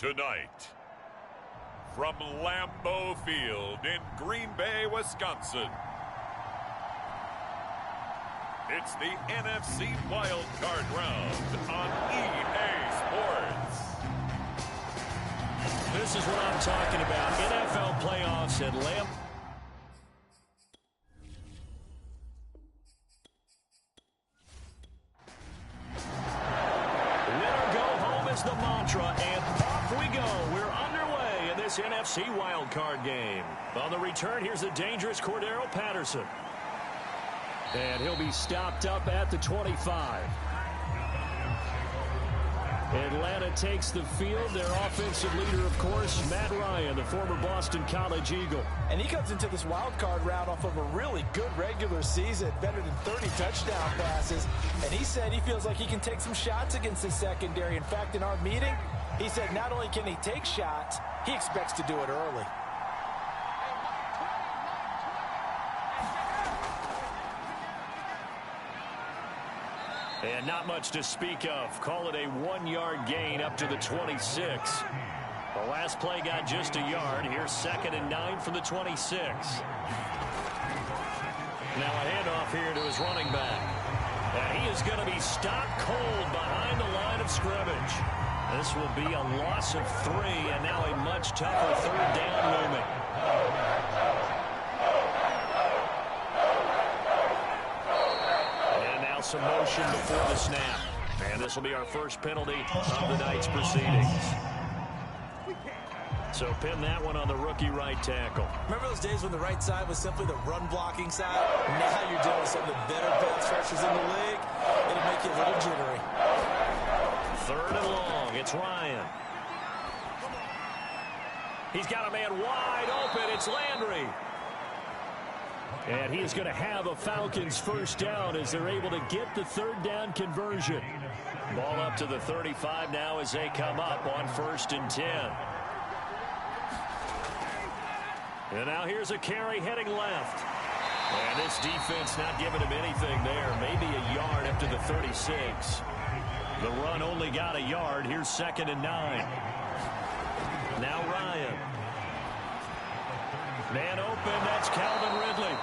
Tonight, from Lambeau Field in Green Bay, Wisconsin, it's the NFC Wildcard round on EA Sports. This is what I'm talking about. NFL playoffs at Lambeau. Winner go home is the mantra, and off we go. We're underway in this NFC Wildcard game. On the return, here's the dangerous Cordero Patterson. And he'll be stopped up at the 25. Atlanta takes the field. Their offensive leader, of course, Matt Ryan, the former Boston College Eagle. And he comes into this wild card round off of a really good regular season, better than 30 touchdown passes. And he said he feels like he can take some shots against his secondary. In fact, in our meeting, he said not only can he take shots, he expects to do it early. And not much to speak of. Call it a 1-yard gain up to the 26. The last play got just a yard. Here's 2nd and 9 from the 26. Now a handoff here to his running back. And he is going to be stopped cold behind the line of scrimmage. This will be a loss of 3, and now a much tougher 3rd down movement. Some motion before the snap. And this will be our first penalty of the night's proceedings. So pin that one on the rookie right tackle. Remember those days when the right side was simply the run-blocking side? Now you're dealing with some of the better pass rushers in the league. It'll make you a little jittery. 3rd and long. It's Ryan. He's got a man wide open. It's Landry. And he is going to have a Falcons first down as they're able to get the 3rd down conversion. Ball up to the 35 now as they come up on 1st and 10. And now here's a carry heading left. And this defense not giving him anything there. Maybe a yard up to the 36. The run only got a yard. Here's 2nd and 9. Now Ryan. Man open, that's Calvin Ridley.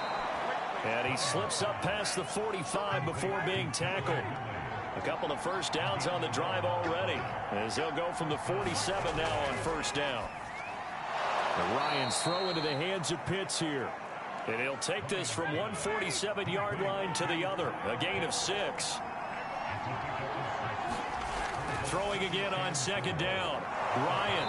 And he slips up past the 45 before being tackled. A couple of first downs on the drive already, as they'll go from the 47 now on 1st down. And Ryan's throw into the hands of Pitts here. And he'll take this from 147-yard line to the other, a gain of 6. Throwing again on 2nd down. Ryan.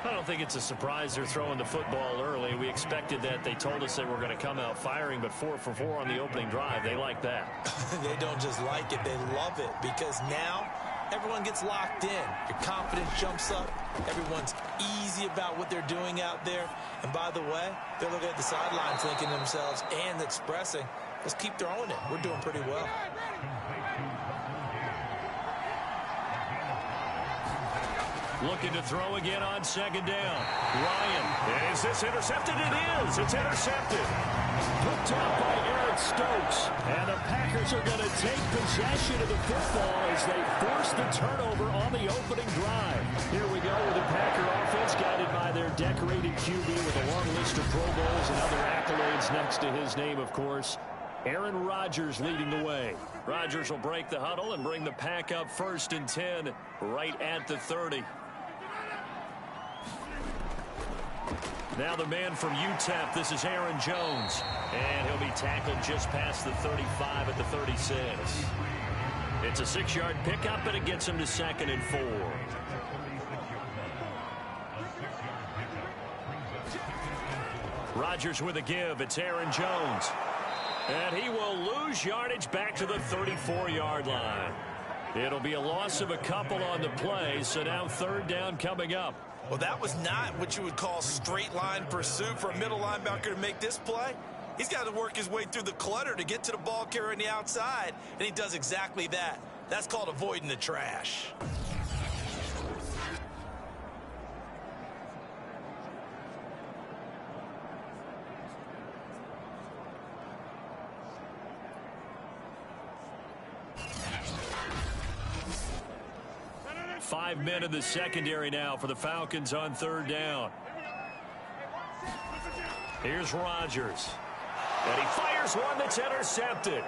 I don't think it's a surprise they're throwing the football early. We expected that. They told us they were going to come out firing, but 4 for 4 on the opening drive. They like that. They don't just like it. They love it because now everyone gets locked in. Your confidence jumps up. Everyone's easy about what they're doing out there. And by the way, they're looking at the sidelines thinking to themselves and expressing, let's keep throwing it. We're doing pretty well. Looking to throw again on 2nd down. Ryan. Is this intercepted? It is. It's intercepted. Picked up by Aaron Stokes. And the Packers are going to take possession of the football as they force the turnover on the opening drive. Here we go with the Packer offense guided by their decorated QB with a long list of Pro Bowls and other accolades next to his name, of course. Aaron Rodgers leading the way. Rodgers will break the huddle and bring the Pack up 1st and 10 right at the 30. Now the man from UTEP, this is Aaron Jones. And he'll be tackled just past the 35 at the 36. It's a 6-yard pickup, and it gets him to 2nd and 4. Rodgers with a give. It's Aaron Jones. And he will lose yardage back to the 34-yard line. It'll be a loss of a couple on the play, so now 3rd down coming up. Well, that was not what you would call straight line pursuit for a middle linebacker to make this play. He's got to work his way through the clutter to get to the ball carrier on the outside, and he does exactly that. That's called avoiding the trash. 5 men in the secondary now for the Falcons on 3rd down. Here's Rodgers. And he fires one that's intercepted.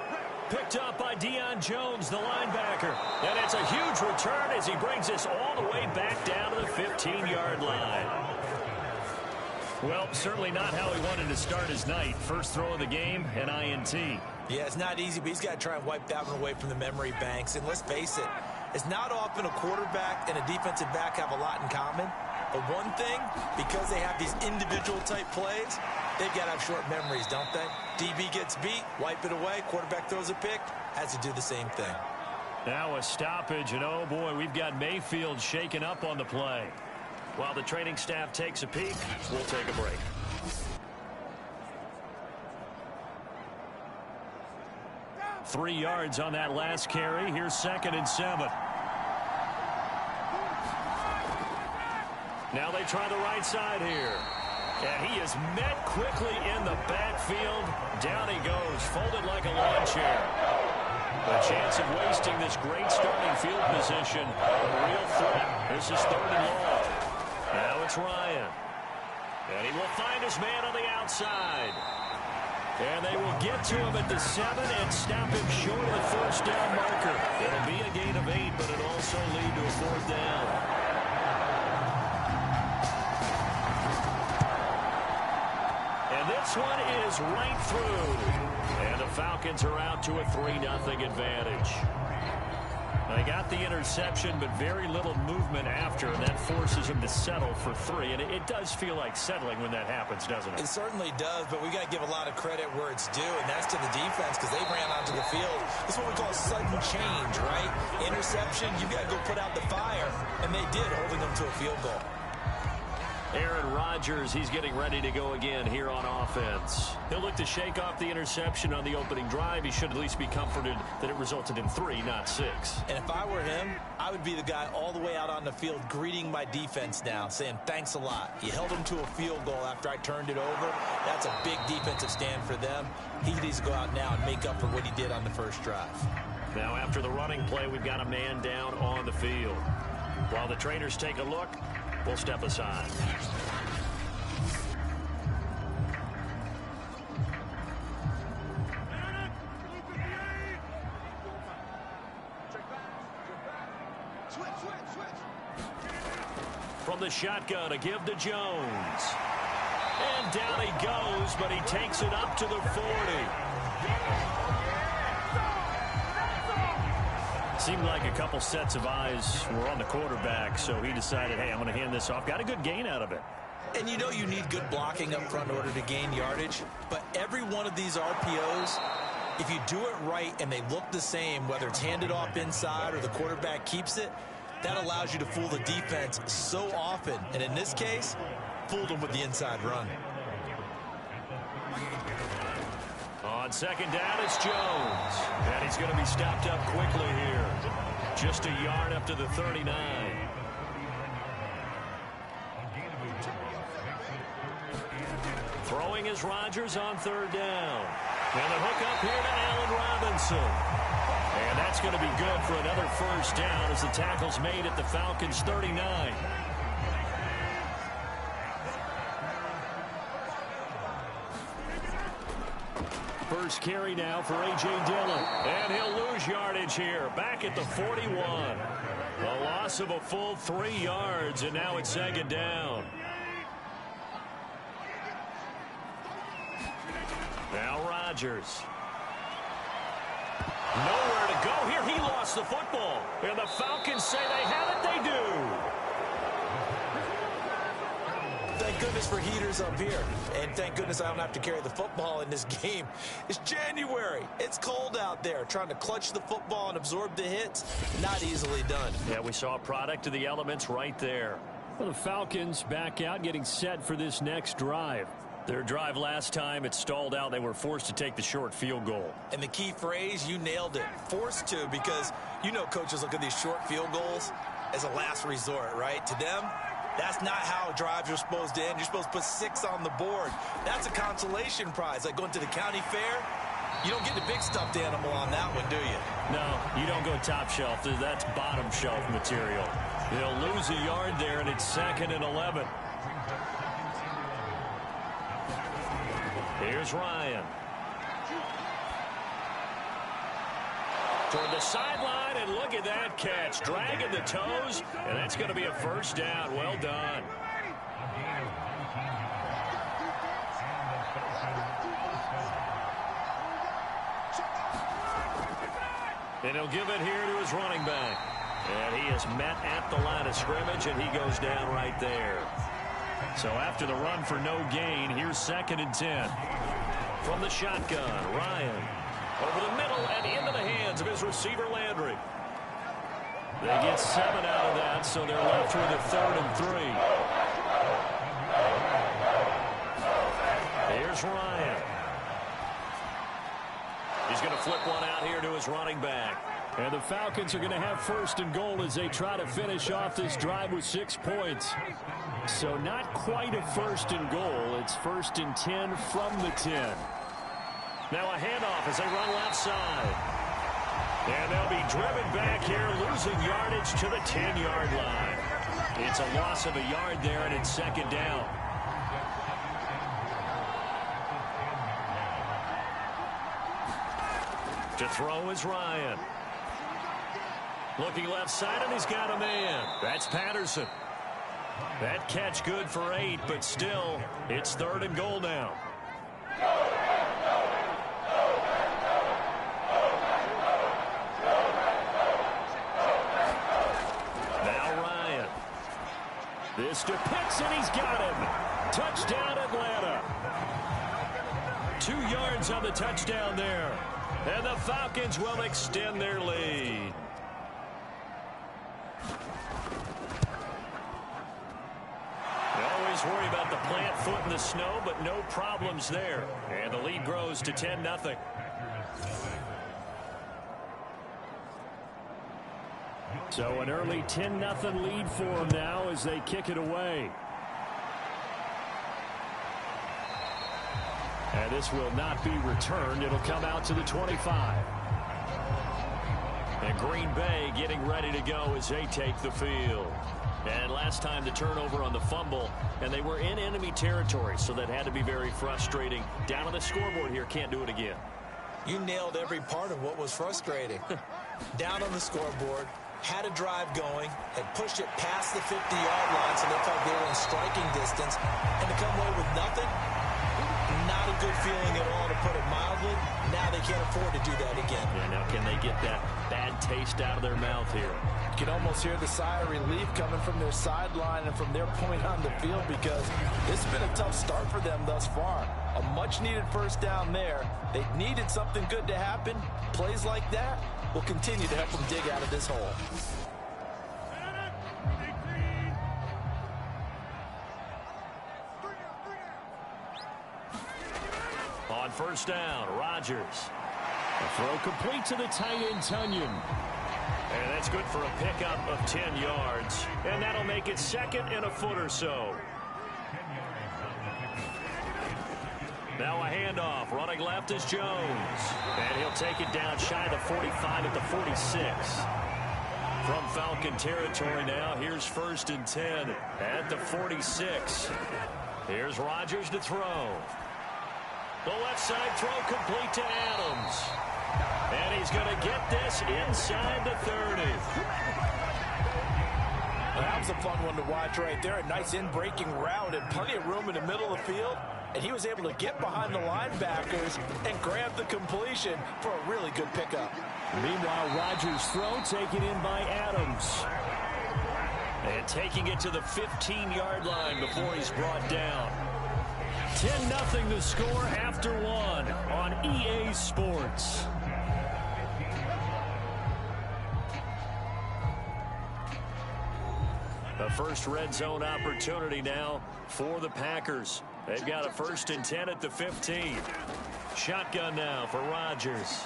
Picked up by Deion Jones, the linebacker. And it's a huge return as he brings us all the way back down to the 15-yard line. Well, certainly not how he wanted to start his night. First throw of the game, an INT. Yeah, it's not easy, but he's got to try and wipe that one away from the memory banks. And let's face it, it's not often a quarterback and a defensive back have a lot in common. But one thing, because they have these individual type plays, they've got to have short memories, don't they? DB gets beat, wipe it away, quarterback throws a pick, has to do the same thing. Now a stoppage, and oh boy, we've got Mayfield shaken up on the play. While the training staff takes a peek, we'll take a break. Three yards on that last carry. Here's 2nd and 7. Now they try the right side here. And he is met quickly in the backfield. Down he goes, folded like a lawn chair. A chance of wasting this great starting field position. A real threat. This is 3rd and long. Now it's Ryan. And he will find his man on the outside. And they will get to him at the 7 and stop him short of the 1st down marker. It'll be a gain of 8, but it'll also lead to a 4th down. And this one is right through. And the Falcons are out to a 3-0 advantage. They got the interception, but very little movement after, and that forces him to settle for 3. And it does feel like settling when that happens, doesn't it? It certainly does, but we got to give a lot of credit where it's due, and that's to the defense because they ran onto the field. This is what we call sudden change, right? Interception, you got to go put out the fire, and they did, holding them to a field goal. Aaron Rodgers, he's getting ready to go again here on offense. He'll look to shake off the interception on the opening drive. He should at least be comforted that it resulted in 3, not 6. And if I were him, I would be the guy all the way out on the field greeting my defense now, saying thanks a lot. You held them to a field goal after I turned it over. That's a big defensive stand for them. He needs to go out now and make up for what he did on the first drive. Now after the running play, we've got a man down on the field. While the trainers take a look, we'll step aside. From the shotgun, a give to Jones. And down he goes, but he takes it up to the 40. Seemed like a couple sets of eyes were on the quarterback, so he decided, hey, I'm going to hand this off. Got a good gain out of it. And you know you need good blocking up front in order to gain yardage, but every one of these RPOs, if you do it right and they look the same, whether it's handed off inside or the quarterback keeps it, that allows you to fool the defense so often. And in this case, fooled them with the inside run. On 2nd down, it's Jones. And he's going to be stopped up quickly here. Just a yard up to the 39. Throwing is Rodgers on 3rd down. And the hook up here to Allen Robinson. And that's going to be good for another 1st down as the tackle's made at the Falcons' 39. First carry now for A.J. Dillon. And he'll lose yardage here. Back at the 41. A loss of a full 3 yards, and now it's 2nd down. Now Rodgers. Nowhere to go here. He lost the football. And the Falcons say they have it. They do. Thank goodness for heaters up here. And thank goodness I don't have to carry the football in this game. It's January. It's cold out there. Trying to clutch the football and absorb the hits, not easily done. Yeah, we saw a product of the elements right there. Well, the Falcons back out getting set for this next drive. Their drive last time, it stalled out. They were forced to take the short field goal. And the key phrase, you nailed it. Forced to, because you know coaches look at these short field goals as a last resort, right? To them, that's not how drives are supposed to end. You're supposed to put 6 on the board. That's a consolation prize. Like going to the county fair, you don't get the big stuffed animal on that one, do you? No, you don't go top shelf. That's bottom shelf material. He'll lose a yard there, and it's 2nd and 11. Here's Ryan. Toward the sideline, and look at that catch. Dragging the toes, and that's going to be a first down. Well done. And he'll give it here to his running back. And he is met at the line of scrimmage, and he goes down right there. So after the run for no gain, here's 2nd and 10. From the shotgun, Ryan. Over the middle and into the hands of his receiver, Landry. They get 7 out of that, so they're left with a 3rd and 3. Here's Ryan. He's going to flip one out here to his running back. And the Falcons are going to have 1st and goal as they try to finish off this drive with 6 points. So not quite a 1st and goal. It's 1st and 10 from the 10. Now a handoff as they run left side. And they'll be driven back here, losing yardage to the 10-yard line. It's a loss of a yard there, and it's 2nd down. To throw is Ryan. Looking left side, and he's got a man. That's Patterson. That catch good for 8, but still, it's 3rd and goal now. Now Ryan. This to Pitts, and he's got him. Touchdown, Atlanta. 2 yards on the touchdown there. And the Falcons will extend their lead. They always worry about the plant foot in the snow, but no problems there. And the lead grows to 10-0. So an early 10-0 lead for them now as they kick it away. And this will not be returned. It'll come out to the 25. And Green Bay getting ready to go as they take the field. And last time the turnover on the fumble, and they were in enemy territory, so that had to be very frustrating. Down on the scoreboard here, can't do it again. You nailed every part of what was frustrating. Down on the scoreboard, had a drive going, had pushed it past the 50-yard line, so they felt they were in striking distance, and to come away with nothing, not a good feeling at all, to put it mildly. Now they can't afford to do that again. Yeah, now can they get that bad taste out of their mouth here? You can almost hear the sigh of relief coming from their sideline and from their point on the field, because this has been a tough start for them thus far. A much-needed first down there. They needed something good to happen. Plays like that will continue to help them dig out of this hole. On first down, Rodgers. A throw complete to the tight end, Tunyon. And that's good for a pickup of 10 yards. And that'll make it 2nd and a foot or so. Now a handoff. Running left is Jones. And he'll take it down shy of the 45 at the 46. From Falcon territory now, here's 1st and 10 at the 46. Here's Rodgers to throw. The left side throw complete to Adams. And he's going to get this inside the 30. That was a fun one to watch right there. A nice in-breaking route and plenty of room in the middle of the field. And he was able to get behind the linebackers and grab the completion for a really good pickup. Meanwhile, Rodgers' throw taken in by Adams. And taking it to the 15-yard line before he's brought down. 10-0 the score after 1 on EA Sports. The first red zone opportunity now for the Packers. They've got a 1st and 10 at the 15. Shotgun now for Rodgers.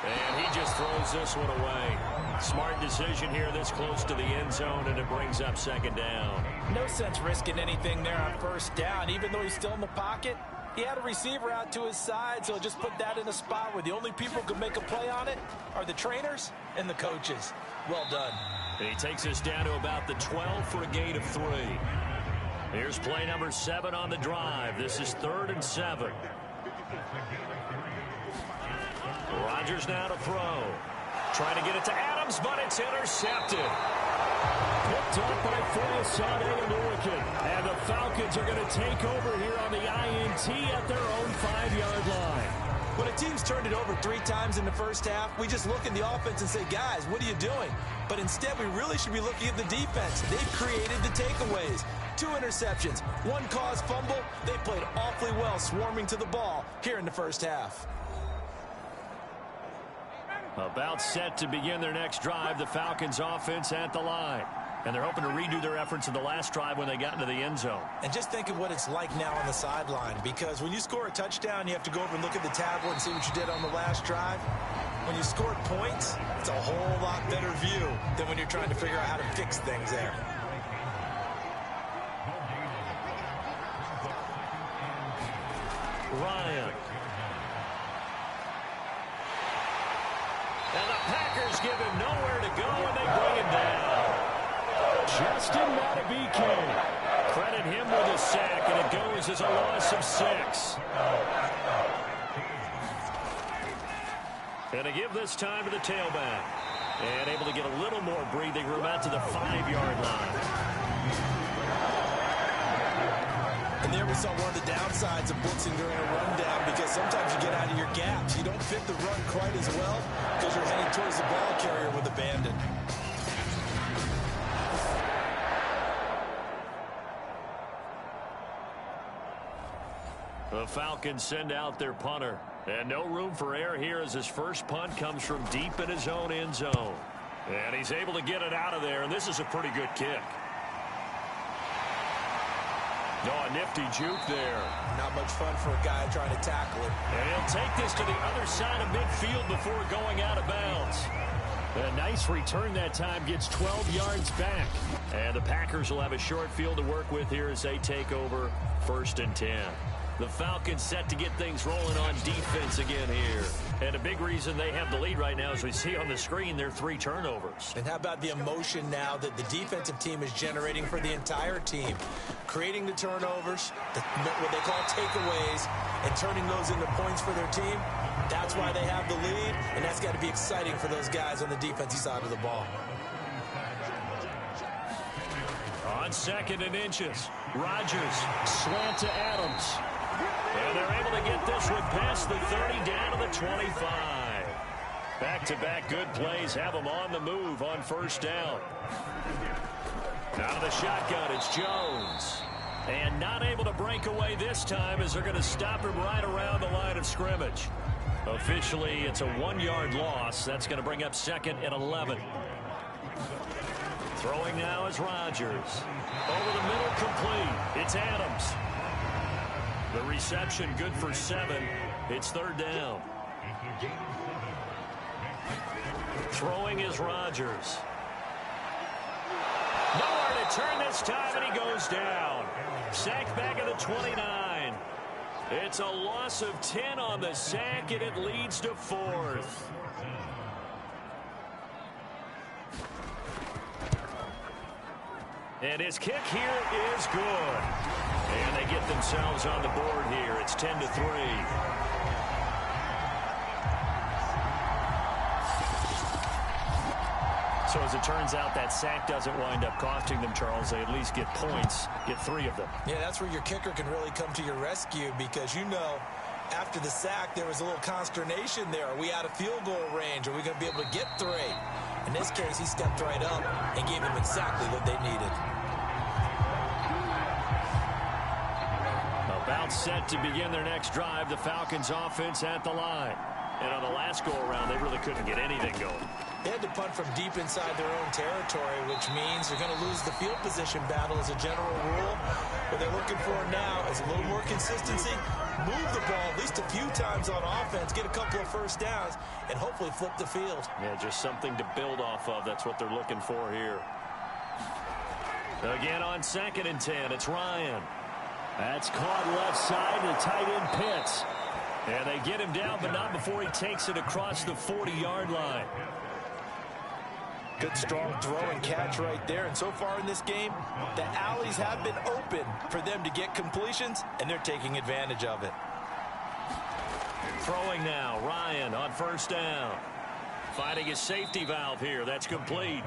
And he just throws this one away. Smart decision here this close to the end zone, and it brings up 2nd down. No sense risking anything there on first down. Even though he's still in the pocket, he had a receiver out to his side, so just put that in a spot where the only people who can make a play on it are the trainers and the coaches. Well done. And he takes us down to about the 12 for a gain of 3. Here's play number 7 on the drive. This is 3rd and 7. Rodgers now to throw. Trying to get it to Adams, but it's intercepted. Picked up by Foyesade and Lurican. And the Falcons are going to take over here on the INT at their own 5-yard line. When a team's turned it over 3 times in the first half, we just look at the offense and say, guys, what are you doing? But instead, we really should be looking at the defense. They've created the takeaways. 2 interceptions, 1 caused fumble. They played awfully well swarming to the ball here in the first half. About set to begin their next drive, the Falcons offense at the line. And they're hoping to redo their efforts in the last drive when they got into the end zone. And just think of what it's like now on the sideline, because when you score a touchdown, you have to go over and look at the tablet and see what you did on the last drive. When you scored points, it's a whole lot better view than when you're trying to figure out how to fix things there. Ryan. And the Packers give him nowhere to go, and they bring him down. Justin Madubuike. Credit him with a sack, and it goes as a loss of 6. And to give this time to the tailback. And able to get a little more breathing room out to the 5-yard line. And there we saw one of the downsides of blitzing during a rundown, because sometimes you get out of your gaps. You don't fit the run quite as well because you're heading towards the ball carrier with abandon. The Falcons send out their punter. And no room for error here as his first punt comes from deep in his own end zone. And he's able to get it out of there, and this is a pretty good kick. Oh, a nifty juke there. Not much fun for a guy trying to tackle it. And he'll take this to the other side of midfield before going out of bounds. A nice return that time, gets 12 yards back. And the Packers will have a short field to work with here as they take over 1st and 10. The Falcons set to get things rolling on defense again here. And a big reason they have the lead right now, as we see on the screen, their 3 turnovers. And how about the emotion now that the defensive team is generating for the entire team? Creating the turnovers, what they call takeaways, and turning those into points for their team. That's why they have the lead, and that's got to be exciting for those guys on the defensive side of the ball. On 2nd and inches, Rodgers slant to Adams. And they're able to get this one past the 30 down to the 25. Back-to-back good plays have them on the move on 1st down. Out of the shotgun, it's Jones. And not able to break away this time as they're going to stop him right around the line of scrimmage. Officially, it's a 1-yard loss. That's going to bring up 2nd and 11. Throwing now is Rodgers. Over the middle, complete. It's Adams. The reception good for 7. It's 3rd down. Throwing is Rodgers. Nowhere to turn this time, and he goes down. Sacked back at the 29. It's a loss of 10 on the sack, and it leads to 4th. And his kick here is good. And they get themselves on the board here. It's 10-3. So as it turns out, that sack doesn't wind up costing them, Charles. They at least get points, get 3 of them. Yeah, that's where your kicker can really come to your rescue, because you know after the sack there was a little consternation there. Are we out of field goal range? Are we going to be able to get 3? In this case, he stepped right up and gave them exactly what they needed. About set to begin their next drive, the Falcons offense at the line. And on the last go-around, they really couldn't get anything going. They had to punt from deep inside their own territory, which means they're going to lose the field position battle as a general rule. What they're looking for now is a little more consistency, move the ball at least a few times on offense, get a couple of 1st downs, and hopefully flip the field. Yeah, just something to build off of. That's what they're looking for here. Again on 2nd and 10, it's Ryan. That's caught left side, the tight end Pitts. And they get him down, but not before he takes it across the 40-yard line. Good, strong throw and catch right there. And so far in this game, the alleys have been open for them to get completions, and they're taking advantage of it. Throwing now, Ryan on first down. Finding his safety valve here. That's complete.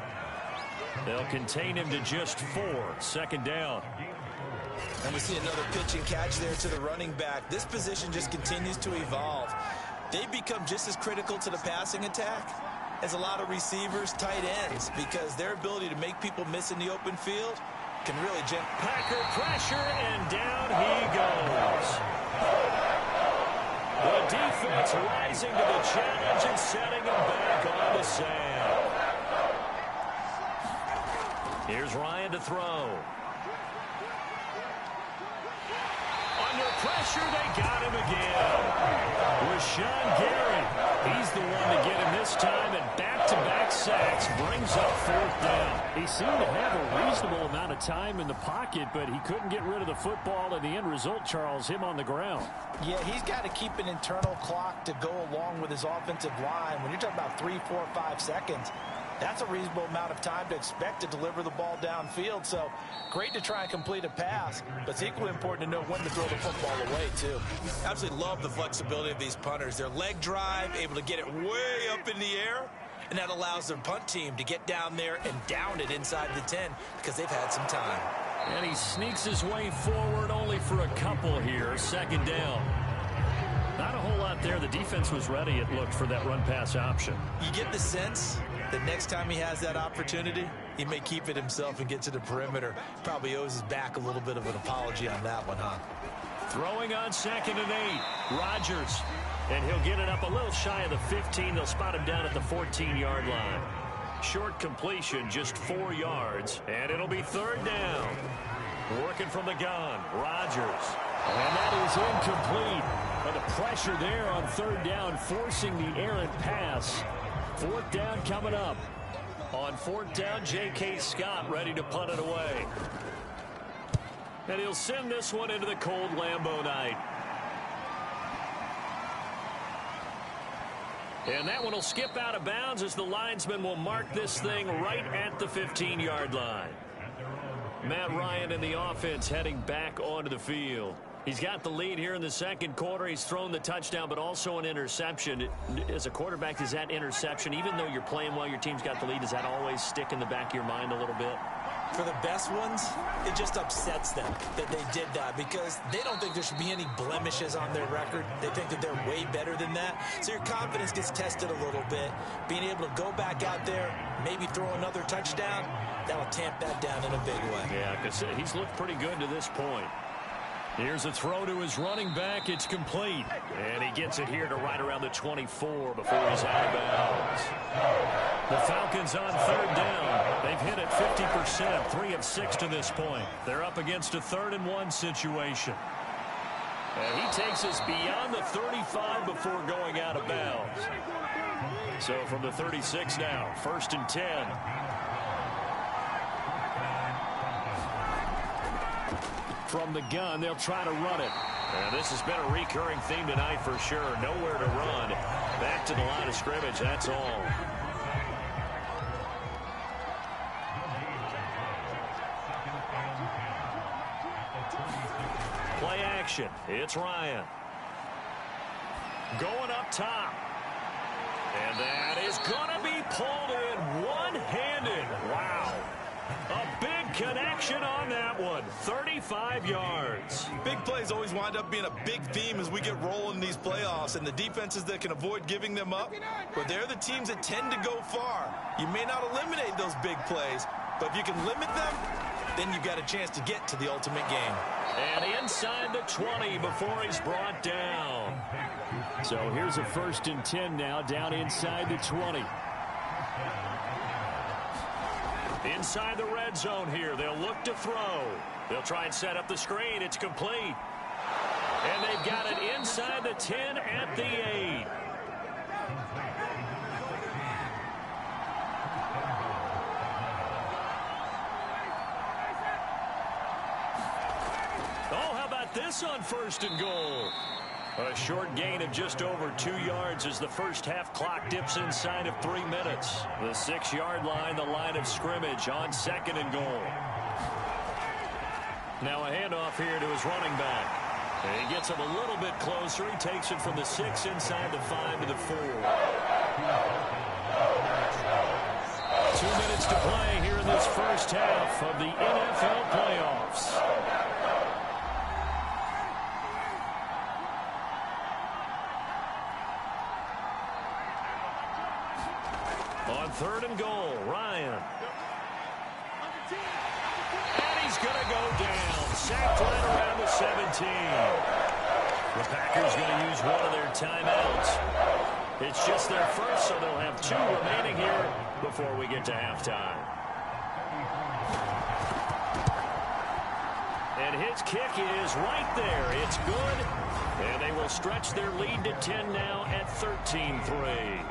They'll contain him to just 4. Second down. And we see another pitch and catch there to the running back. This position just continues to evolve. They become just as critical to the passing attack as a lot of receivers, tight ends, because their ability to make people miss in the open field can really Packer pressure, and down he goes. The defense rising to the challenge and setting him back on the sand. Here's Ryan to throw. Under pressure, they got him again. Rashawn Gary, he's the one to get him this time, and back-to-back sacks brings up fourth down. He seemed to have a reasonable amount of time in the pocket, but he couldn't get rid of the football, and the end result, Charles, him on the ground. Yeah, he's got to keep an internal clock to go along with his offensive line. When you're talking about 3, 4, 5 seconds, that's a reasonable amount of time to expect to deliver the ball downfield. So great to try and complete a pass, but it's equally important to know when to throw the football away, too. Absolutely love the flexibility of these punters. Their leg drive, able to get it way up in the air, and that allows their punt team to get down there and down it inside the 10 because they've had some time. And he sneaks his way forward only for a couple here. Second down. Not a whole lot there. The defense was ready, it looked, for that run-pass option. You get the sense that next time he has that opportunity, he may keep it himself and get to the perimeter. Probably owes his back a little bit of an apology on that one, huh? Throwing on 2nd and 8. Rodgers. And he'll get it up a little shy of the 15. They'll spot him down at the 14-yard line. Short completion, just 4 yards. And it'll be 3rd down. Working from the gun, Rodgers. And that is incomplete. But the pressure there on 3rd down, forcing the errant pass. 4th down coming up. On 4th down, J.K. Scott ready to punt it away. And he'll send this one into the cold Lambeau night. And that one will skip out of bounds as the linesman will mark this thing right at the 15-yard line. Matt Ryan and the offense heading back onto the field. He's got the lead here in the second quarter. He's thrown the touchdown, but also an interception. As a quarterback, does that interception, even though you're playing while your team's got the lead, does that always stick in the back of your mind a little bit? For the best ones, it just upsets them that they did that because they don't think there should be any blemishes on their record. They think that they're way better than that. So your confidence gets tested a little bit. Being able to go back out there, maybe throw another touchdown, that'll tamp that down in a big way. Yeah, because he's looked pretty good to this point. Here's a throw to his running back. It's complete. And he gets it here to right around the 24 before he's out of bounds. The Falcons on 3rd down. They've hit it 50%, 3 of 6 to this point. They're up against a 3rd and 1 situation. And he takes us beyond the 35 before going out of bounds. So from the 36 now, 1st and 10. From the gun, they'll try to run it. And this has been a recurring theme tonight for sure. Nowhere to run. Back to the line of scrimmage, that's all. Play action. It's Ryan. Going up top. And that is going to be pulled in one-handed. Wow. A big connection on that one. 35 yards. Big plays always wind up being a big theme as we get rolling in these playoffs, and the defenses that can avoid giving them up, but they're the teams that tend to go far. You may not eliminate those big plays, but if you can limit them, then you've got a chance to get to the ultimate game. And inside the 20 before he's brought down. So here's a 1st and 10 now, down inside the 20. Inside the red zone here. They'll look to throw. They'll try and set up the screen. It's complete. And they've got it inside the 10 at the 8. Oh, how about this on 1st and goal? A short gain of just over 2 yards as the first half clock dips inside of 3 minutes. The 6-yard line, the line of scrimmage on 2nd and goal. Now a handoff here to his running back. He gets him a little bit closer. He takes it from the 6 inside the 5 to the 4. 2 minutes to play here in this first half of the NFL playoffs. On 3rd and goal, Ryan. And he's going to go down. Sacked right around the 17. The Packers going to use one of their timeouts. It's just their first, so they'll have 2 remaining here before we get to halftime. And his kick is right there. It's good. And they will stretch their lead to 10 now at 13-3.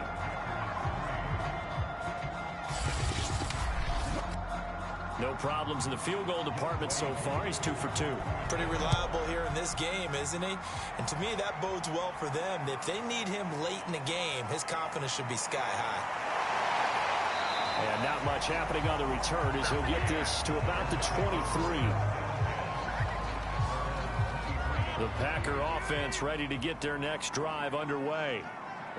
No problems in the field goal department so far. He's 2 for 2. Pretty reliable here in this game, isn't he? And to me, that bodes well for them. If they need him late in the game, his confidence should be sky high. And not much happening on the return as he'll get this to about the 23. The Packer offense ready to get their next drive underway.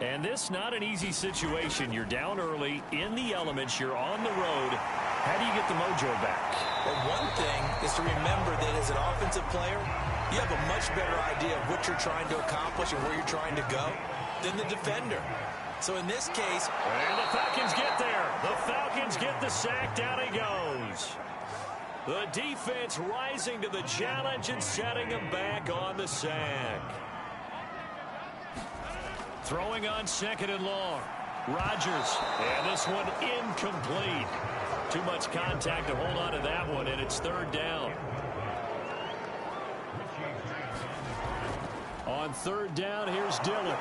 And this not an easy situation. You're down early, in the elements, you're on the road. How do you get the mojo back? Well, one thing is to remember that as an offensive player, you have a much better idea of what you're trying to accomplish and where you're trying to go than the defender. So in this case... And the Falcons get there. The Falcons get the sack. Down he goes. The defense rising to the challenge and setting him back on the sack. Throwing on 2nd and long. Rodgers. And this one incomplete. Too much contact to hold on to that one, and it's 3rd down. On 3rd down, here's Dillon.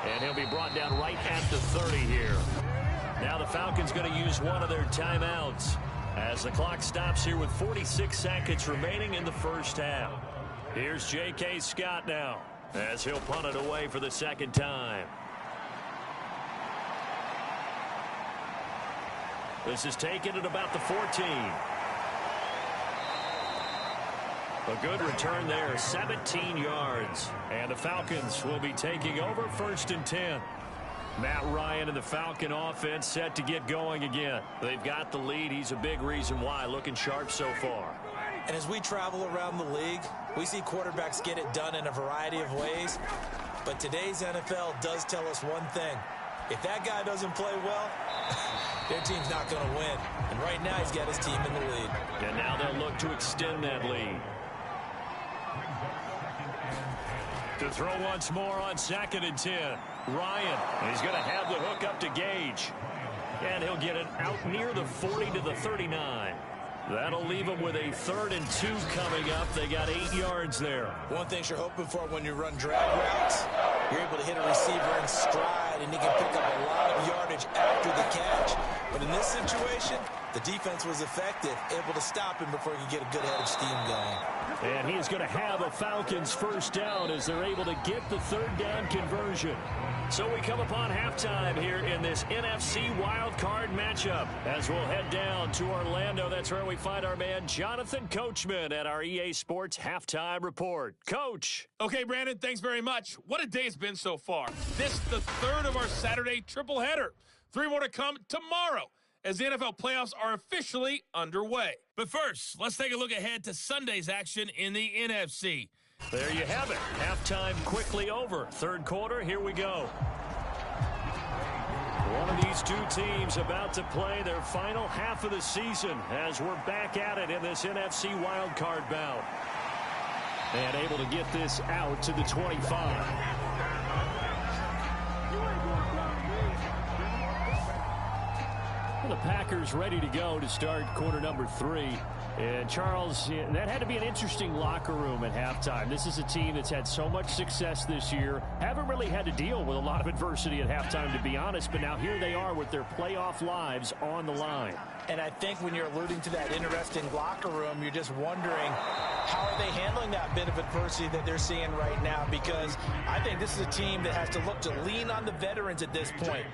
And he'll be brought down right at the 30 here. Now the Falcons going to use one of their timeouts as the clock stops here with 46 seconds remaining in the first half. Here's J.K. Scott now as he'll punt it away for the 2nd time. This is taken at about the 14. A good return there, 17 yards. And the Falcons will be taking over 1st and 10. Matt Ryan and the Falcon offense set to get going again. They've got the lead. He's a big reason why. Looking sharp so far. And as we travel around the league, we see quarterbacks get it done in a variety of ways. But today's NFL does tell us one thing. If that guy doesn't play well, their team's not going to win. And right now, he's got his team in the lead. And now they'll look to extend that lead. To throw once more on 2nd and 10. Ryan, he's going to have the hook up to Gage. And he'll get it out near the 40 to the 39. That'll leave them with a 3rd and 2 coming up. They got 8 yards there. One thing you're hoping for when you run drag routes, you're able to hit a receiver in stride, and he can pick up a lot of yardage after the catch. But in this situation, the defense was effective, able to stop him before he could get a good head of steam going. And he's going to have a Falcons 1st down as they're able to get the 3rd down conversion. So we come upon halftime here in this NFC Wildcard matchup as we'll head down to Orlando. That's where we find our man Jonathan Coachman at our EA Sports Halftime Report. Coach. Okay, Brandon, thanks very much. What a day it's been so far. This is the 3rd of our Saturday triple header. 3 more to come tomorrow as the NFL playoffs are officially underway. But first, let's take a look ahead to Sunday's action in the NFC. There you have it. Halftime quickly over. 3rd quarter, here we go. One of these 2 teams about to play their final half of the season as we're back at it in this NFC wildcard bout. And able to get this out to the 25. The Packers ready to go to start quarter number 3. And, Charles, that had to be an interesting locker room at halftime. This is a team that's had so much success this year. Haven't really had to deal with a lot of adversity at halftime, to be honest. But now here they are with their playoff lives on the line. And I think when you're alluding to that interesting locker room, you're just wondering how are they handling that bit of adversity that they're seeing right now, because I think this is a team that has to look to lean on the veterans at this point.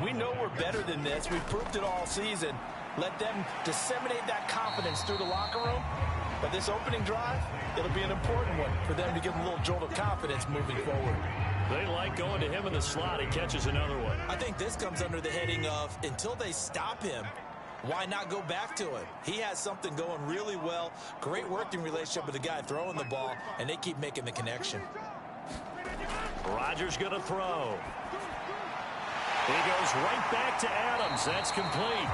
We know we're better than this. We've proved it all season. Let them disseminate that confidence through the locker room. But this opening drive, it'll be an important one for them to give them a little jolt of confidence moving forward. They like going to him in the slot. He catches another one. I think this comes under the heading of until they stop him, why not go back to him? He has something going really well. Great working relationship with the guy throwing the ball, and they keep making the connection. Rodgers going to throw. He goes right back to Adams. That's complete.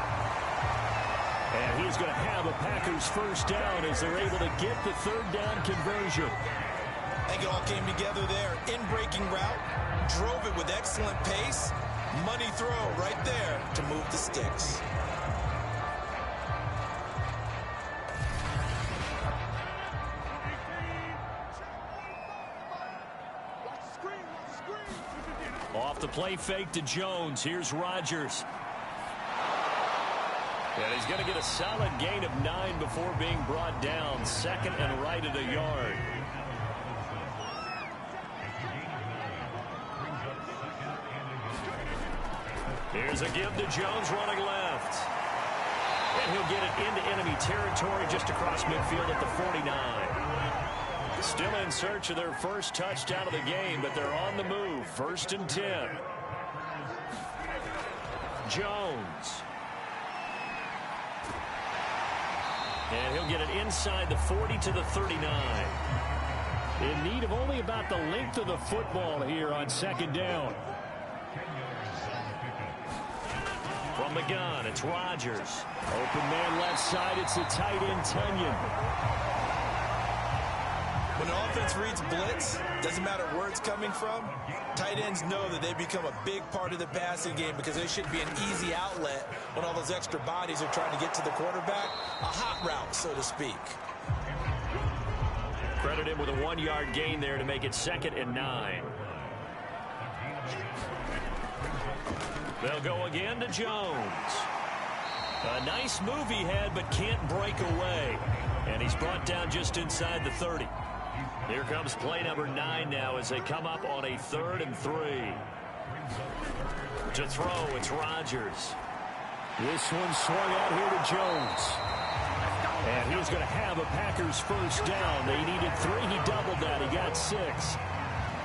And he's going to have a Packers first down as they're able to get the third down conversion. I think it all came together there. In-breaking route, drove it with excellent pace. Money throw right there to move the sticks. Off the play fake to Jones. Here's Rodgers. And he's going to get a solid gain of 9 before being brought down. Second and right at a yard. Here's a give to Jones running left. And he'll get it into enemy territory just across midfield at the 49. Still in search of their first touchdown of the game, but they're on the move. 1st and 10. Jones. And he'll get it inside the 40 to the 39. In need of only about the length of the football here on 2nd down. From the gun, it's Rodgers. Open man left side, it's the tight end, Tunyon. When an offense reads blitz, doesn't matter where it's coming from, tight ends know that they become a big part of the passing game because they should be an easy outlet when all those extra bodies are trying to get to the quarterback. A hot route, so to speak. Credit him with a 1-yard gain there to make it 2nd and 9. They'll go again to Jones. A nice move he had, but can't break away. And he's brought down just inside the 30. Here comes play number 9 now as they come up on a 3rd and 3. To throw, it's Rodgers. This one swung out here to Jones. And he's going to have a Packers first down. They needed 3. He doubled that. He got 6.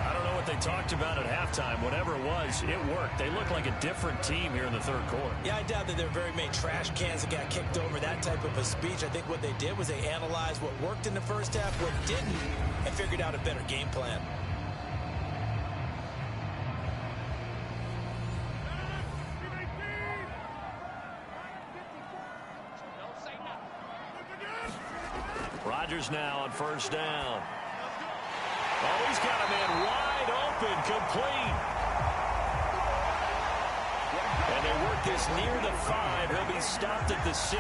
I don't know what they talked about at halftime. Whatever it was, it worked. They look like a different team here in the 3rd quarter. Yeah, I doubt that there are very many trash cans that got kicked over, that type of a speech. I think what they did was they analyzed what worked in the first half, what didn't, and figured out a better game plan. Rodgers now on 1st down. Oh, he's got a man wide open, complete. And they work this near the 5. He'll be stopped at the 6.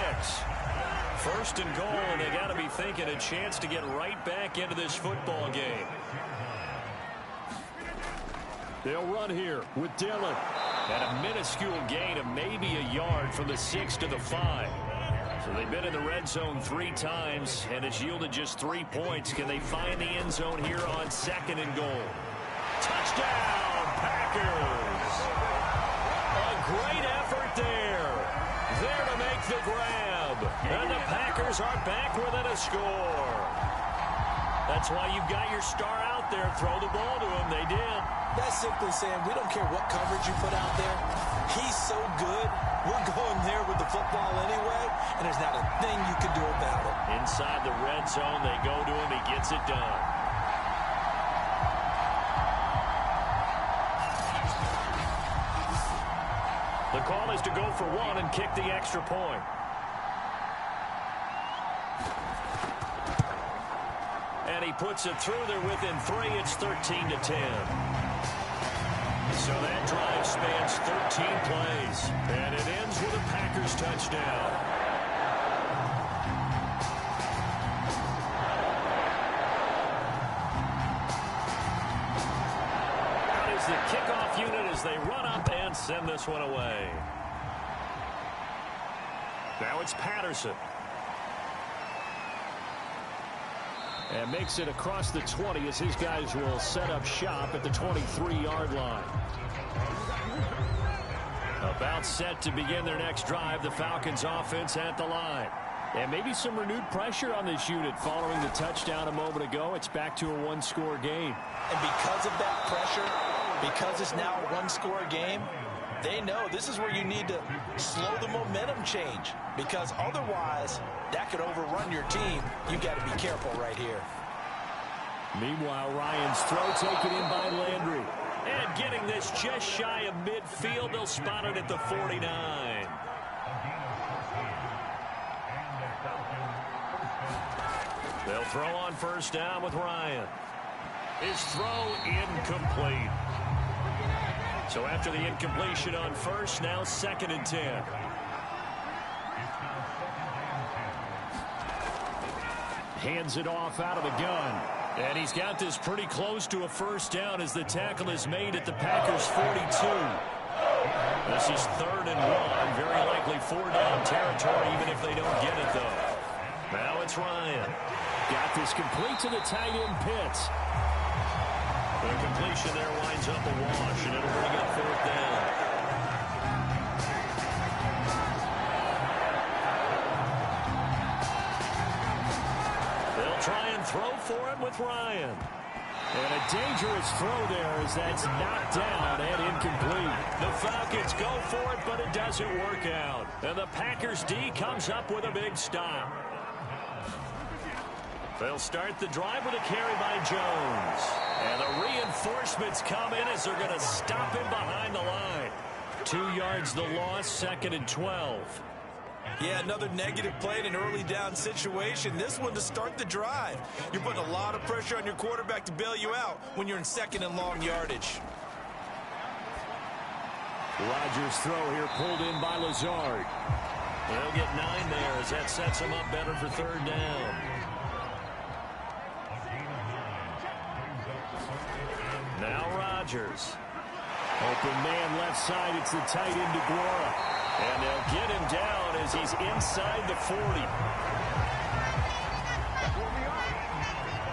1st and goal, and they got to be thinking a chance to get right back into this football game. They'll run here with Dillon. And a minuscule gain of maybe a yard from the 6 to the 5. So they've been in the red zone 3 times, and it's yielded just 3 points. Can they find the end zone here on 2nd and goal? Touchdown, Packers! A great effort there. There to make the grab. And the Packers are back within a score. That's why you've got your star out there. Throw the ball to him. They did. That's simply saying we don't care what coverage you put out there. He's so good. We're going there with the football anyway, and there's not a thing you can do about it. Inside the red zone, they go to him. He gets it done. The call is to go for 1 and kick the extra point. And he puts it through there within 3. It's 13 to 10. So that drive spans 13 plays, and it ends with a Packers touchdown. kickoff unit as they run up and send this one away. Now it's Patterson. And makes it across the 20 as his guys will set up shop at the 23-yard line. About set to begin their next drive, the Falcons offense at the line. And maybe some renewed pressure on this unit following the touchdown a moment ago. It's back to a one-score game. And because of that pressure, because it's now a one-score game, they know this is where you need to slow the momentum change, because otherwise that could overrun your team. You've got to be careful right here. Meanwhile, Ryan's throw taken in by Landry. And getting this just shy of midfield, they'll spot it at the 49. They'll throw on first down with Ryan. His throw incomplete. So after the incompletion on first, now 2nd and 10. Hands it off out of the gun. And he's got this pretty close to a first down as the tackle is made at the Packers' 42. This is 3rd and 1. Very likely 4-down territory, even if they don't get it, though. Now it's Ryan. Got this complete to the tight end Pitts. The completion there winds up a wash, and it'll bring up 4th down. They'll try and throw for him with Ryan. And a dangerous throw there as that's knocked down and incomplete. The Falcons go for it, but it doesn't work out. And the Packers D comes up with a big stop. They'll start the drive with a carry by Jones. And the reinforcements come in as they're going to stop him behind the line. 2 yards the loss, 2nd and 12. Yeah, another negative play in an early down situation. This one to start the drive. You're putting a lot of pressure on your quarterback to bail you out when you're in 2nd and long yardage. Rodgers' throw here pulled in by Lazard. They'll get 9 there as that sets them up better for 3rd down. Now Rodgers. Open man left side. It's the tight end DeGuara. And they'll get him down as he's inside the 40.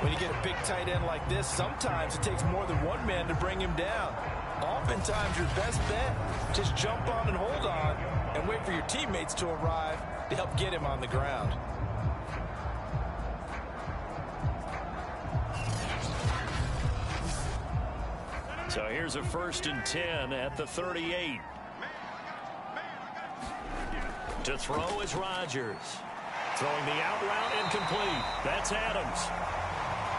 When you get a big tight end like this, sometimes it takes more than one man to bring him down. Oftentimes your best bet, just jump on and hold on and wait for your teammates to arrive to help get him on the ground. So here's a 1st and 10 at the 38. To throw is Rodgers. Throwing the out route incomplete. That's Adams.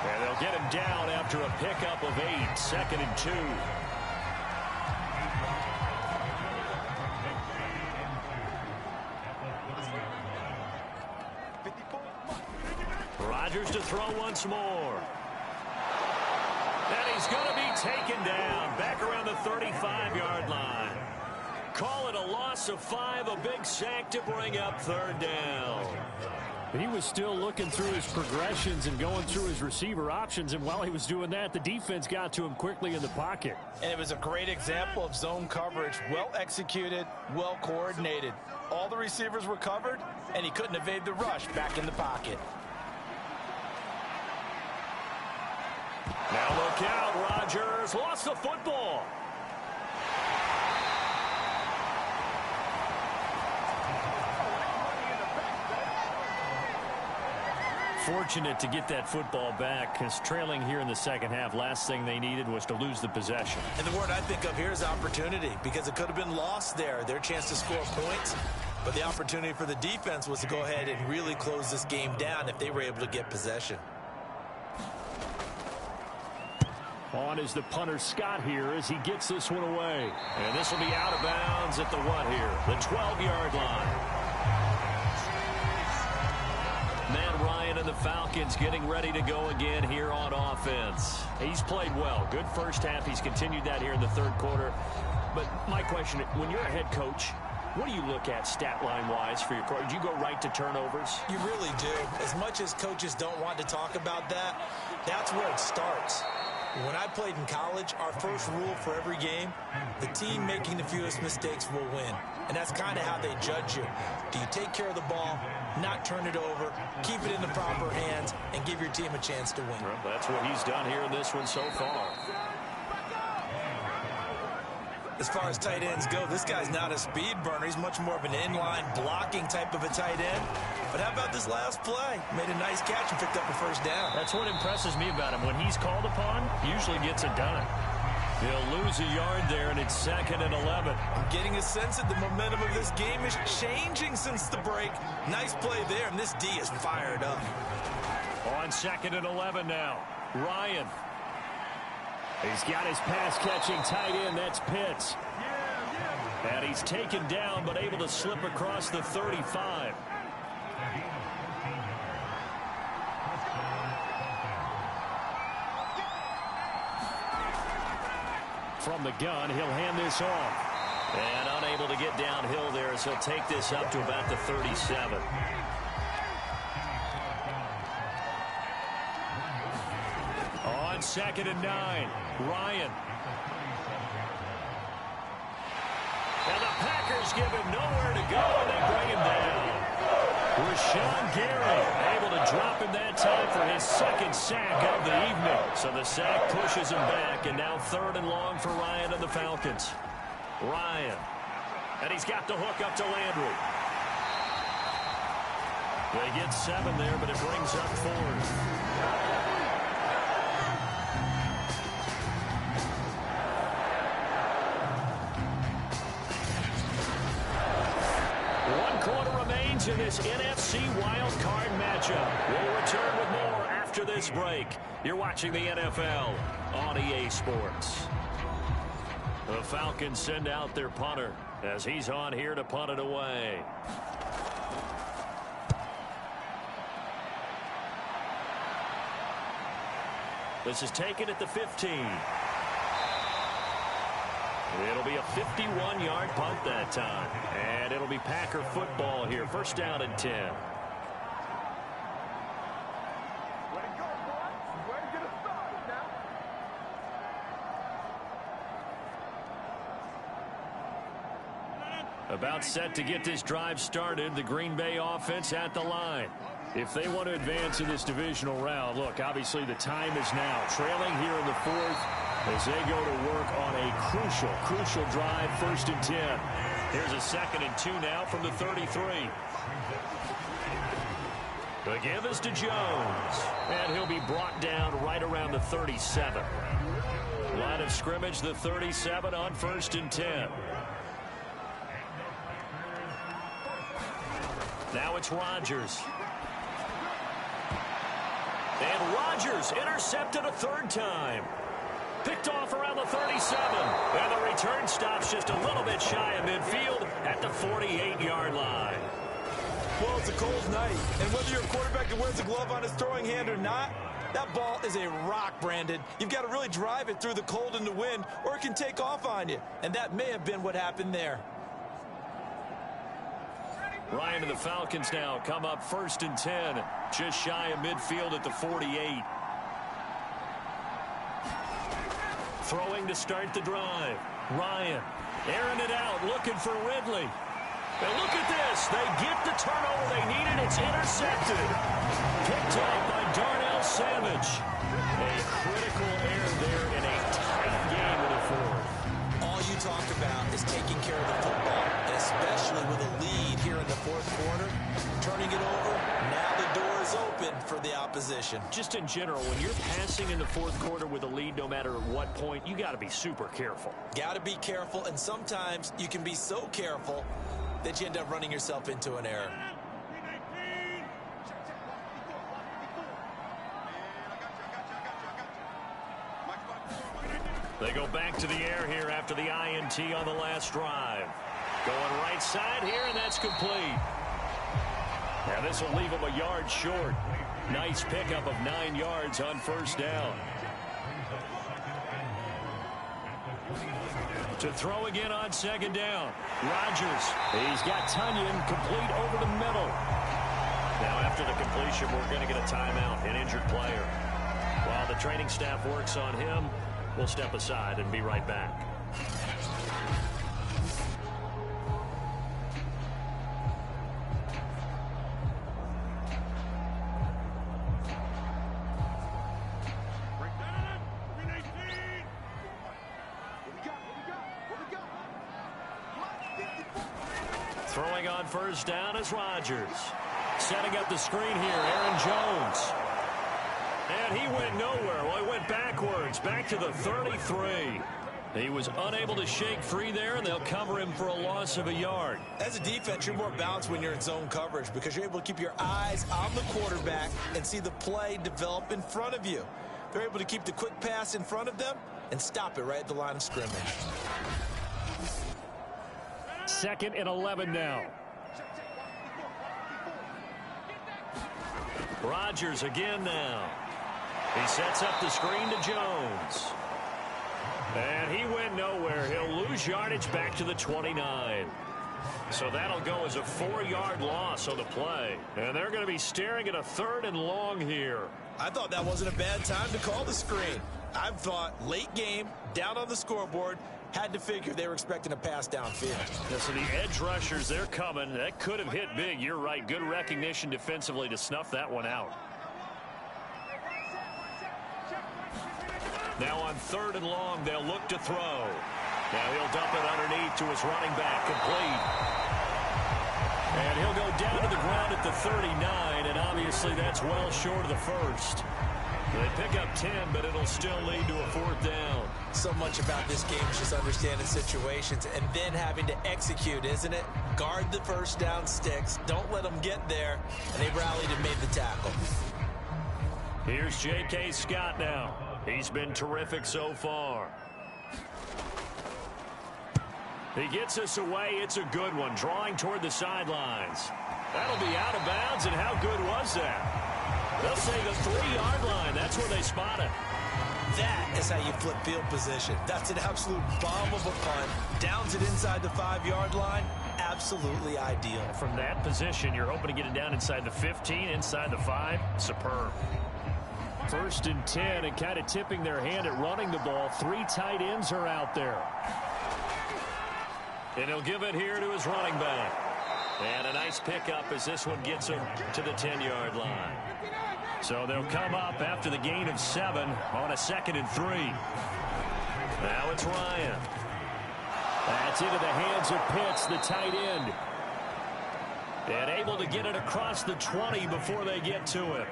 And they'll get him down after a pickup of 8. 2nd and 2. Rodgers to throw once more. And he's going to be taken down back around the 35-yard line. Call it a loss of 5, a big sack to bring up 3rd down. He was still looking through his progressions and going through his receiver options, and while he was doing that, the defense got to him quickly in the pocket. And it was a great example of zone coverage, well executed, well coordinated. All the receivers were covered, and he couldn't evade the rush back in the pocket. Now look out, Rodgers lost the football. Fortunate to get that football back, because trailing here in the 2nd half, last thing they needed was to lose the possession. And the word I think of here is opportunity, because it could have been lost there, their chance to score points. But the opportunity for the defense was to go ahead and really close this game down if they were able to get possession. On is the punter Scott here as he gets this one away. And this will be out of bounds at the what here? The 12-yard line. Matt Ryan and the Falcons getting ready to go again here on offense. He's played well. Good first half. He's continued that here in the 3rd quarter. But my question, when you're a head coach, what do you look at stat line-wise for your coach? Do you go right to turnovers? You really do. As much as coaches don't want to talk about that, that's where it starts. When I played in college, our first rule for every game, the team making the fewest mistakes will win. And that's kind of how they judge you. Do you take care of the ball, not turn it over, keep it in the proper hands, and give your team a chance to win? Well, that's what he's done here in this one so far. As far as tight ends go, this guy's not a speed burner. He's much more of an inline blocking type of a tight end. But how about this last play? Made a nice catch and picked up a first down. That's what impresses me about him. When he's called upon, he usually gets it done. He'll lose a yard there, and it's 2nd and 11. I'm getting a sense that the momentum of this game is changing since the break. Nice play there, and this D is fired up. On 2nd and 11 now. Ryan. He's got his pass-catching tight end. That's Pitts. And he's taken down, but able to slip across the 35. From the gun, he'll hand this off. And unable to get downhill there, so he'll take this up to about the 37. On 2nd and 9, Ryan. And the Packers give him nowhere to go, and they bring him down. Rashawn Gary able to drop him that time for his 2nd sack of the evening. So the sack pushes him back, and now 3rd and long for Ryan and the Falcons. Ryan. And he's got the hook up to Landry. They get 7 there, but it brings up 4th. In this NFC Wildcard matchup. We'll return with more after this break. You're watching the NFL on EA Sports. The Falcons send out their punter as he's on here to punt it away. This is taken at the 15. It'll be a 51-yard punt that time. And it'll be Packer football here. 1st down and 10. About set to get this drive started. The Green Bay offense at the line. If they want to advance in this divisional round, look, obviously the time is now. Trailing here in the 4th as they go to work on a crucial drive. 1st and 10. Here's a 2nd and 2 now from the 33. The give is to Jones. And he'll be brought down right around the 37. Line of scrimmage, the 37 on 1st and 10. Now it's Rodgers. And Rodgers intercepted a 3rd time. Picked off around the 37. And the return stops just a little bit shy of midfield at the 48-yard line. Well, it's a cold night. And whether you're a quarterback that wears a glove on his throwing hand or not, that ball is a rock, Brandon. You've got to really drive it through the cold and the wind, or it can take off on you. And that may have been what happened there. Ryan and the Falcons now come up 1st and 10. Just shy of midfield at the 48. Throwing to start the drive. Ryan airing it out, looking for Ridley. And look at this. They get the turnover they needed. It's intercepted. Picked up by Darnell Savage. A critical error there in a tight game in the 4th. All you talk about is taking care of the football, and especially with a lead here in the 4th quarter. Turning it over, now the door is open for the opposition. Just in general, when you're passing in the 4th quarter with a lead, no matter at what point, you got to be super careful. Got to be careful, and sometimes you can be so careful that you end up running yourself into an error. They go back to the air here after the INT on the last drive. Going right side here, and that's complete. Now this will leave him a yard short. Nice pickup of 9 yards on 1st down. To throw again on 2nd down. Rodgers. He's got Tunyon complete over the middle. Now after the completion, we're going to get a timeout, an injured player. While the training staff works on him, we'll step aside and be right back. Throwing on first down is Rodgers. Setting up the screen here, Aaron Jones. And he went nowhere. Well, he went backwards, back to the 33. He was unable to shake free there, and they'll cover him for a loss of a yard. As a defense, you're more balanced when you're in zone coverage because you're able to keep your eyes on the quarterback and see the play develop in front of you. They're able to keep the quick pass in front of them and stop it right at the line of scrimmage. 2nd and 11 now. Rodgers again now. He sets up the screen to Jones. And he went nowhere. He'll lose yardage back to the 29. So that'll go as a 4-yard loss on the play. And they're going to be staring at a 3rd and long here. I thought that wasn't a bad time to call the screen. I thought late game, down on the scoreboard, had to figure they were expecting a pass downfield. Yeah, so the edge rushers, they're coming. That could have hit big. You're right. Good recognition defensively to snuff that one out. Now on 3rd and long, they'll look to throw. Now he'll dump it underneath to his running back, complete. And he'll go down to the ground at the 39, and obviously that's well short of the first. They pick up 10, but it'll still lead to a 4th down. So much about this game is just understanding situations and then having to execute, isn't it? Guard the first down sticks. Don't let them get there. And they rallied and made the tackle. Here's J.K. Scott now. He's been terrific so far. He gets us away. It's a good one. Drawing toward the sidelines. That'll be out of bounds, and how good was that? They'll say the 3-yard line. That's where they spot it. That is how you flip field position. That's an absolute bomb of a punt. Downs it inside the 5-yard line. Absolutely ideal. From that position, you're hoping to get it down inside the 15, inside the 5. Superb. 1st and 10, and kind of tipping their hand at running the ball. 3 tight ends are out there. And he'll give it here to his running back. And a nice pickup as this one gets him to the 10-yard line. So they'll come up after the gain of 7 on a 2nd and 3. Now it's Ryan. That's into the hands of Pitts, the tight end. And able to get it across the 20 before they get to him.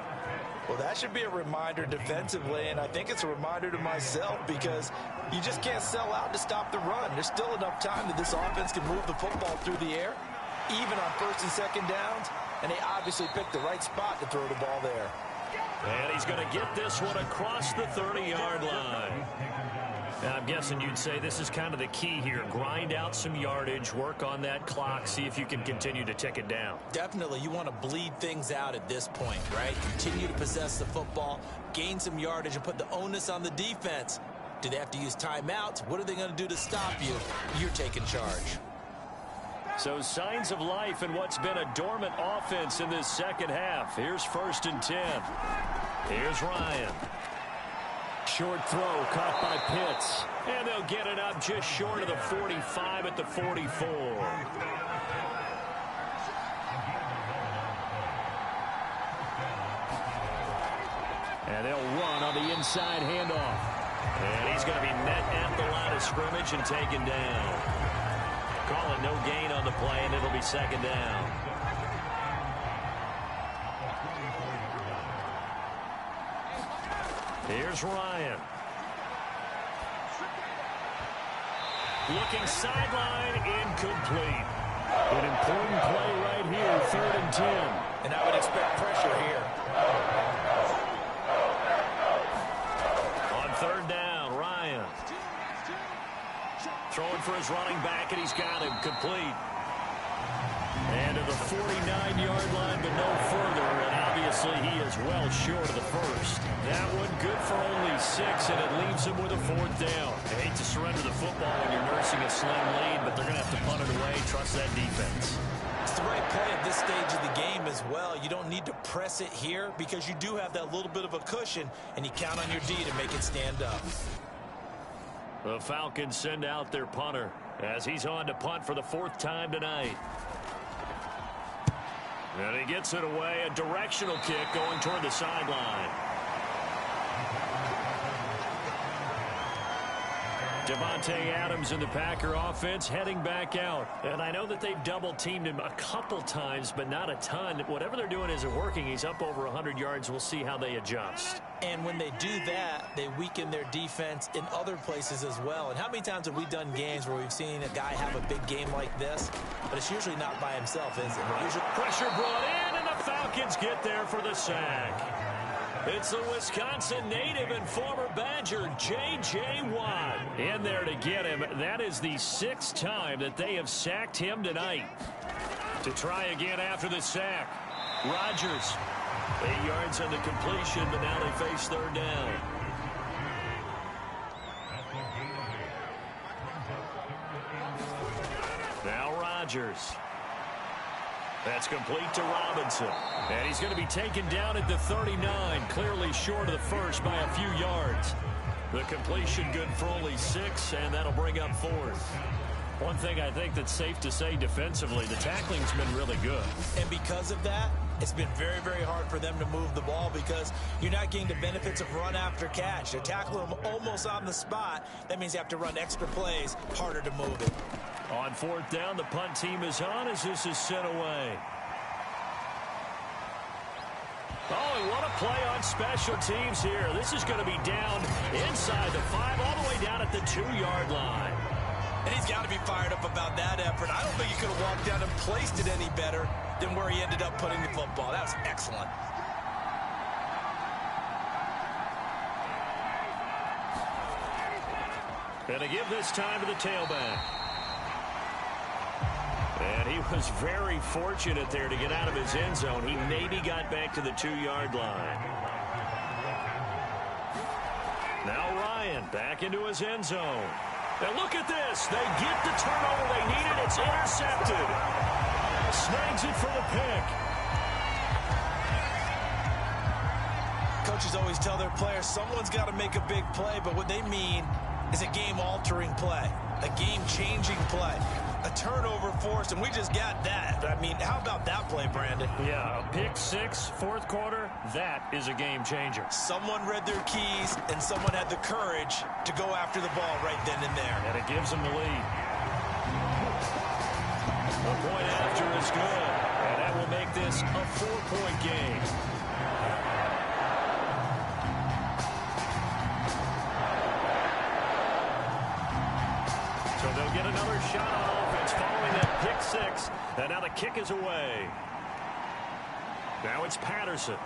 Well, that should be a reminder defensively, and I think it's a reminder to myself because you just can't sell out to stop the run. There's still enough time that this offense can move the football through the air, even on 1st and 2nd downs, and they obviously picked the right spot to throw the ball there. And he's going to get this one across the 30-yard line. Now, I'm guessing you'd say this is kind of the key here. Grind out some yardage, work on that clock, see if you can continue to tick it down. Definitely, you want to bleed things out at this point, right? Continue to possess the football, gain some yardage, and put the onus on the defense. Do they have to use timeouts? What are they going to do to stop you? You're taking charge. So signs of life in what's been a dormant offense in this 2nd half. Here's 1st and 10. Here's Ryan. Short throw caught by Pitts. And they'll get it up just short of the 45 at the 44. And they'll run on the inside handoff. And he's going to be met at the line of scrimmage and taken down. Call it no gain on the play, and it'll be 2nd down. Here's Ryan. Looking sideline, incomplete. An important play right here, 3rd and 10. And I would expect pressure here. On 3rd down, Ryan. Throwing for his running back, and he's got him complete. And to the 49-yard line, but no further. And obviously, he is well short of the first. That one good for only 6, and it leaves him with a 4th down. I hate to surrender the football when you're nursing a slim lead, but they're going to have to punt it away. Trust that defense. the right play at this stage of the game as well. You don't need to press it here because you do have that little bit of a cushion, and you count on your D to make it stand up. The Falcons send out their punter as he's on to punt for the 4th time tonight. And he gets it away, a directional kick going toward the sideline. Devontae Adams in the Packer offense heading back out. And I know that they've double-teamed him a couple times, but not a ton. Whatever they're doing isn't working. He's up over 100 yards. We'll see how they adjust. And when they do that, they weaken their defense in other places as well. And how many times have we done games where we've seen a guy have a big game like this? But it's usually not by himself, is it? Usually pressure brought in, and the Falcons get there for the sack. It's the Wisconsin native and former Badger, J.J. Watt, in there to get him. That is the 6th time that they have sacked him tonight. To try again after the sack, Rodgers. 8 yards on the completion, but now they face 3rd down. Now Rodgers. That's complete to Robinson. And he's going to be taken down at the 39, clearly short of the first by a few yards. The completion good for only 6, and that'll bring up 4th. One thing I think that's safe to say defensively, the tackling's been really good. And because of that, it's been very, very hard for them to move the ball because you're not getting the benefits of run after catch. They're tackling them almost on the spot. That means you have to run extra plays, harder to move it. On 4th down, the punt team is on as this is sent away. Oh, and what a play on special teams here. This is going to be down inside the 5, all the way down at the 2-yard line. And he's got to be fired up about that effort. I don't think he could have walked down and placed it any better than where he ended up putting the football. That was excellent. And they give this time to the tailback. And he was very fortunate there to get out of his end zone. He maybe got back to the 2-yard line. Now Ryan back into his end zone. And look at this. They get the turnover they needed. It's intercepted. Snags it for the pick. Coaches always tell their players someone's got to make a big play, but what they mean is a game-altering play, a game-changing play, a turnover forced, and we just got that. I mean, how about that play, Brandon? Yeah, a pick 6, 4th quarter, that is a game changer. Someone read their keys, and someone had the courage to go after the ball right then and there. And it gives them the lead. The point after is good, and that will make this a 4-point game. So they'll get another shot on offense following that pick 6. And now the kick is away. Now it's Patterson.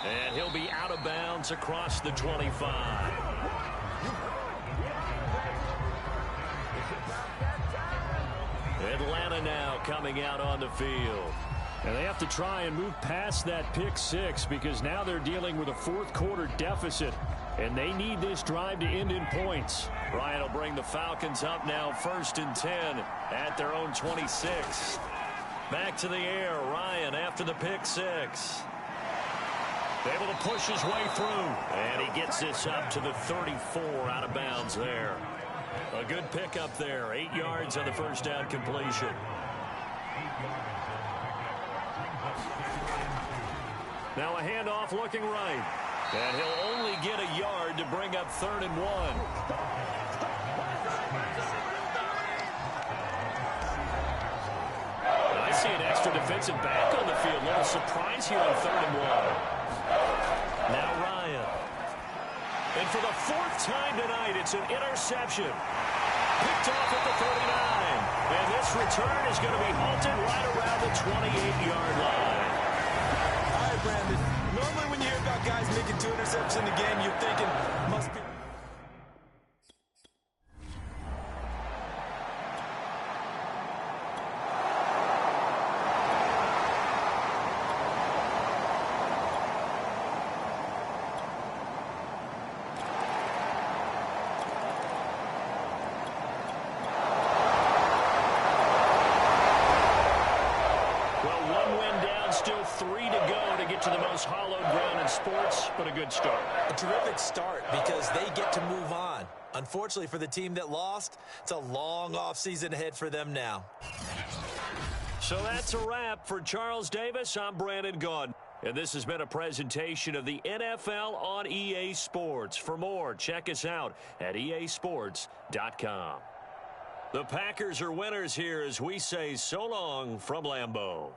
And he'll be out of bounds across the 25. Atlanta now coming out on the field. And they have to try and move past that pick 6 because now they're dealing with a 4th quarter deficit. And they need this drive to end in points. Ryan will bring the Falcons up now 1st and 10 at their own 26. Back to the air. Ryan after the pick 6. Able to push his way through. And he gets this up to the 34 out of bounds there. A good pickup there. 8 yards on the 1st down completion. Now a handoff looking right. And he'll only get a yard to bring up 3rd and 1. I see an extra defensive back on the field. A little surprise here on 3rd and 1. Now Ryan. And for the 4th time tonight, it's an interception. Picked off at the 39. And this return is going to be halted right around the 28-yard line. All right, Brandon. Normally when you hear about guys making 2 interceptions in the game, you're thinking, must be... 3 to go to get to the most hallowed ground in sports, but a good start. A terrific start because they get to move on. Unfortunately for the team that lost, it's a long offseason ahead for them now. So that's a wrap for Charles Davis. I'm Brandon Gaudin. And this has been a presentation of the NFL on EA Sports. For more, check us out at easports.com. The Packers are winners here as we say so long from Lambeau.